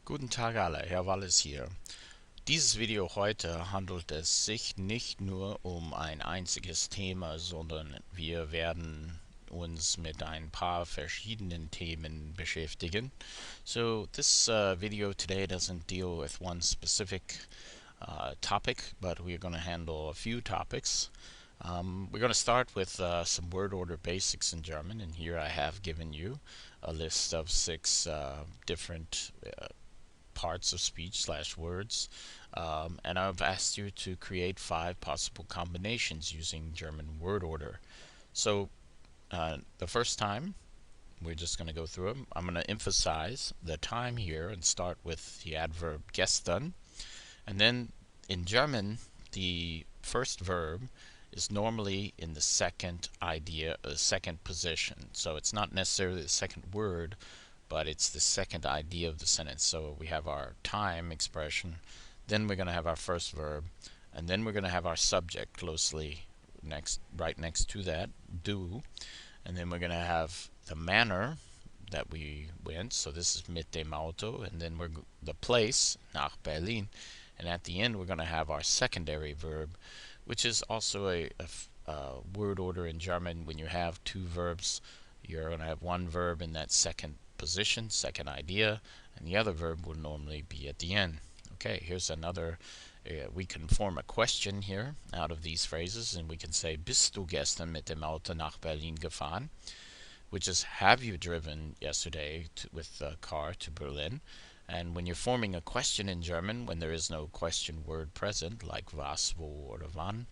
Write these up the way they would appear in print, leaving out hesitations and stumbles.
Guten Tag alle, Herr Wallis hier. Dieses Video heute handelt es sich nicht nur um ein einziges Thema, sondern wir werden uns mit ein paar verschiedenen Themen beschäftigen. So this video today doesn't deal with one specific topic, but we're going to handle a few topics. We're going to start with some word order basics in German, and here I have given you a list of six different parts of speech slash words, and I've asked you to create 5 possible combinations using German word order. So the first time we're just going to go through them. I'm going to emphasize the time here and start with the adverb gestern, and then in German the first verb is normally in the second idea, second position. So it's not necessarily the second word, but it's the second idea of the sentence. So we have our time expression, then we're going to have our first verb, and then we're going to have our subject closely right next to that, do, and then we're going to have the manner that we went. So this is mit dem Auto, and then the place, nach Berlin, and at the end we're going to have our secondary verb, which is also a word order in German. When you have two verbs, you're going to have one verb in that second position, second idea, and the other verb will normally be at the end. Okay, here's another. We can form a question here out of these phrases, and we can say, Bist du gestern mit dem Auto nach Berlin gefahren? Which is, have you driven yesterday with the car to Berlin? And when you're forming a question in German, when there is no question word present, like was, wo, or wann,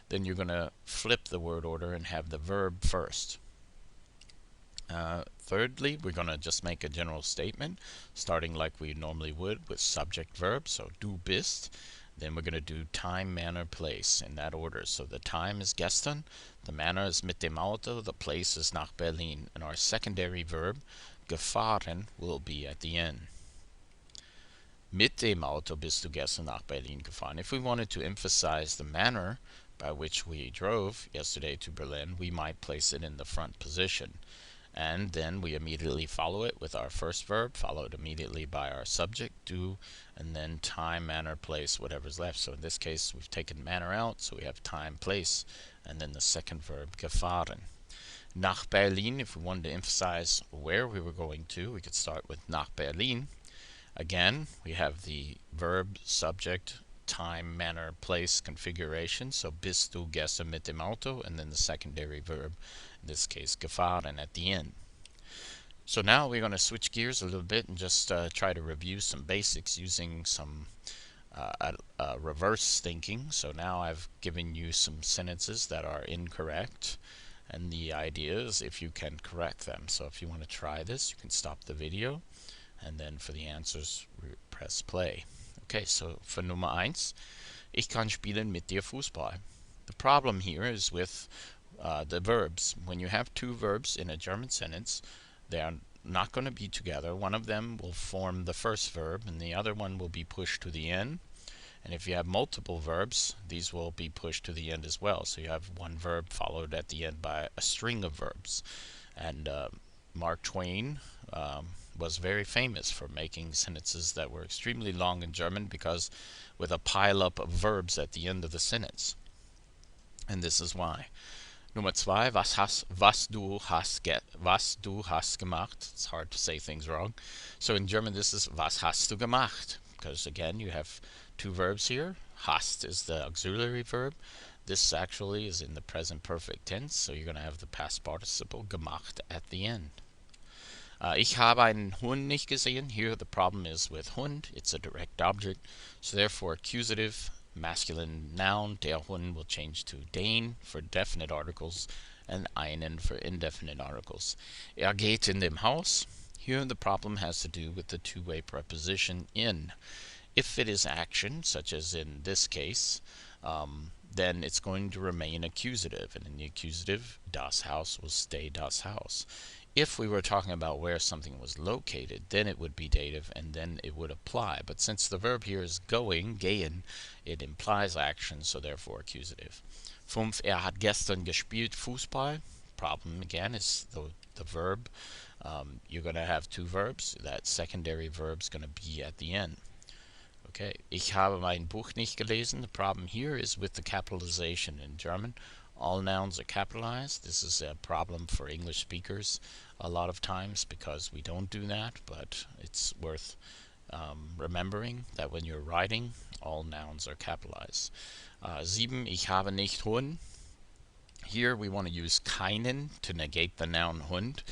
then you're going to flip the word order and have the verb first. Thirdly, we're going to just make a general statement, starting like we normally would with subject verb, so du bist. Then we're going to do time, manner, place in that order. So the time is gestern, the manner is mit dem Auto, the place is nach Berlin, and our secondary verb, gefahren, will be at the end. Mit dem Auto bist du gestern nach Berlin gefahren. If we wanted to emphasize the manner by which we drove yesterday to Berlin, we might place it in the front position. And then we immediately follow it with our first verb, followed immediately by our subject, do, and then time, manner, place, whatever's left. So in this case, we've taken manner out, so we have time, place, and then the second verb, gefahren. Nach Berlin, if we wanted to emphasize where we were going to, we could start with nach Berlin. Again, we have the verb, subject, time, manner, place configuration. So bist du gestern mit dem Auto, and then the secondary verb, in this case gefahren, at the end. So now we're going to switch gears a little bit and just try to review some basics using some reverse thinking. So now I've given you some sentences that are incorrect, and the idea is if you can correct them. So if you want to try this, you can stop the video, and then for the answers press play. Okay, so for Nummer 1, ich kann spielen mit dir Fußball. The problem here is with the verbs. When you have two verbs in a German sentence, they are not going to be together. One of them will form the first verb, and the other one will be pushed to the end. And if you have multiple verbs, these will be pushed to the end as well. So you have one verb followed at the end by a string of verbs. And Mark Twain was very famous for making sentences that were extremely long in German, because with a pile up of verbs at the end of the sentence. And this is why. Nummer 2, was du hast gemacht. It's hard to say things wrong. So in German this is was hast du gemacht, because again you have two verbs here. Hast is the auxiliary verb. This actually is in the present perfect tense, so you're going to have the past participle gemacht at the end. Ich habe einen Hund nicht gesehen. Here the problem is with Hund. It's a direct object, so therefore accusative, masculine noun, der Hund will change to den for definite articles and einen for indefinite articles. Geht in dem Haus. Here the problem has to do with the two-way preposition in. If it is action, such as in this case, then it's going to remain accusative, and in the accusative, das Haus will stay das Haus. If we were talking about where something was located, then it would be dative, and then it would apply. But since the verb here is going, gehen, it implies action, so therefore accusative. 5, hat gestern gespielt Fußball. Problem again is the verb you're going to have two verbs. That secondary verb is going to be at the end. Okay, ich habe mein Buch nicht gelesen. The problem here is with the capitalization in German. All nouns are capitalized. This is a problem for English speakers a lot of times because we don't do that, but it's worth remembering that when you're writing, all nouns are capitalized. 7. Ich habe nicht Hund. Here we want to use keinen to negate the noun Hund.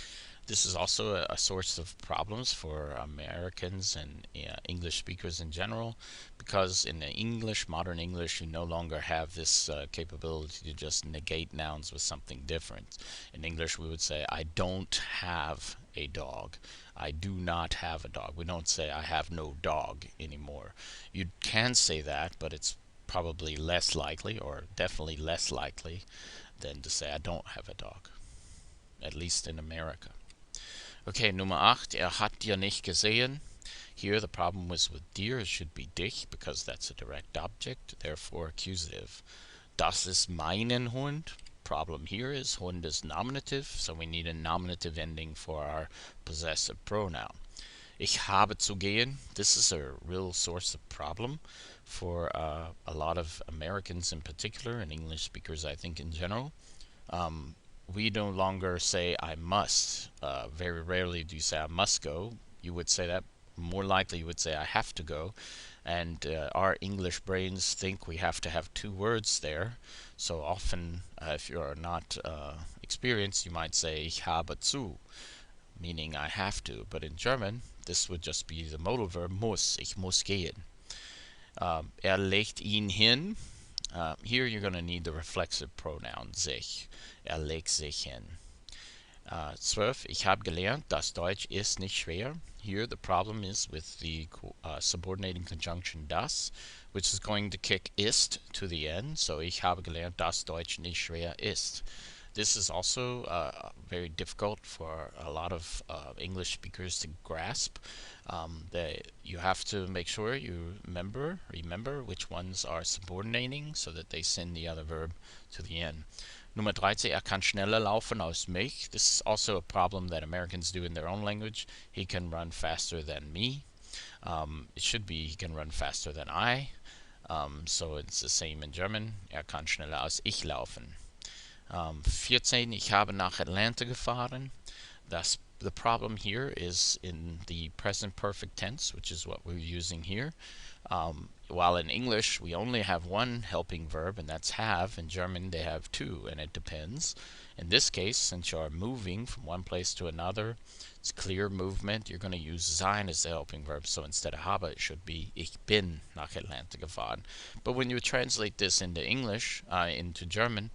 This is also a source of problems for Americans and English speakers in general, because in English, modern English, you no longer have this capability to just negate nouns with something different. In English, we would say, I don't have a dog. I do not have a dog. We don't say, I have no dog anymore. You can say that, but it's probably less likely, or definitely less likely, than to say, I don't have a dog, at least in America. Okay, Nummer 8, hat dir nicht gesehen. Here the problem was with dir, it should be dich, because that's a direct object, therefore accusative. Das ist meinen Hund. Problem here is Hund is nominative, so we need a nominative ending for our possessive pronoun. Ich habe zu gehen. This is a real source of problem for a lot of Americans in particular, and English speakers I think in general. We no longer say I must. Very rarely do you say I must go. You would say that. More likely you would say I have to go. And our English brains think we have to have two words there. So often, if you're not experienced, you might say ich habe zu, meaning I have to. But in German, this would just be the modal verb muss. Ich muss gehen. Legt ihn hin. Here you're going to need the reflexive pronoun sich. Legt sich hin. 12. Ich habe gelernt, das Deutsch ist nicht schwer. Here the problem is with the subordinating conjunction das, which is going to kick ist to the end. So ich habe gelernt, dass Deutsch nicht schwer ist. This is also very difficult for a lot of English speakers to grasp. You have to make sure you remember which ones are subordinating so that they send the other verb to the end. Nummer 13, kann schneller laufen als mich. This is also a problem that Americans do in their own language. He can run faster than me. It should be he can run faster than I. So it's the same in German. Kann schneller als ich laufen. 14, ich habe nach Atlanta gefahren. The problem here is in the present perfect tense, which is what we're using here. While in English we only have one helping verb, and that's have. In German they have two, and it depends. In this case, since you're moving from one place to another, it's clear movement, you're going to use sein as the helping verb. So instead of habe, it should be ich bin nach Atlanta gefahren. But when you translate this into English, into German,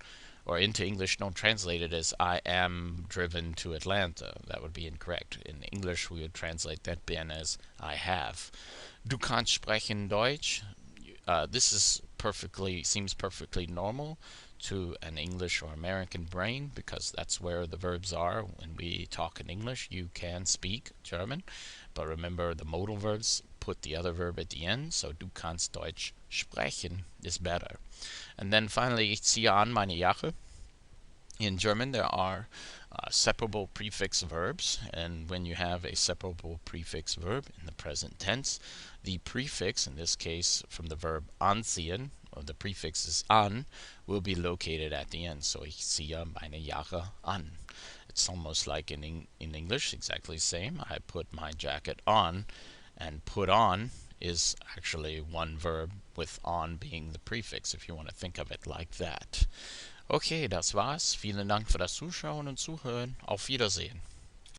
or into English, don't translate it as I am driven to Atlanta. That would be incorrect. In English, we would translate that bin as I have. Du kannst sprechen Deutsch. This is seems perfectly normal to an English or American brain, because that's where the verbs are when we talk in English. You can speak German, but remember the modal verbs put the other verb at the end, so du kannst Deutsch sprechen is better. And then finally, ich ziehe an meine Jacke. In German there are separable prefix verbs, and when you have a separable prefix verb in the present tense, the prefix, in this case from the verb anziehen, or the prefix is an, will be located at the end. So ich ziehe meine Jacke an. It's almost like in English, exactly the same. I put my jacket on, and put on is actually one verb with on being the prefix, if you want to think of it like that. Okay, das war's. Vielen Dank für das Zuschauen und Zuhören. Auf Wiedersehen.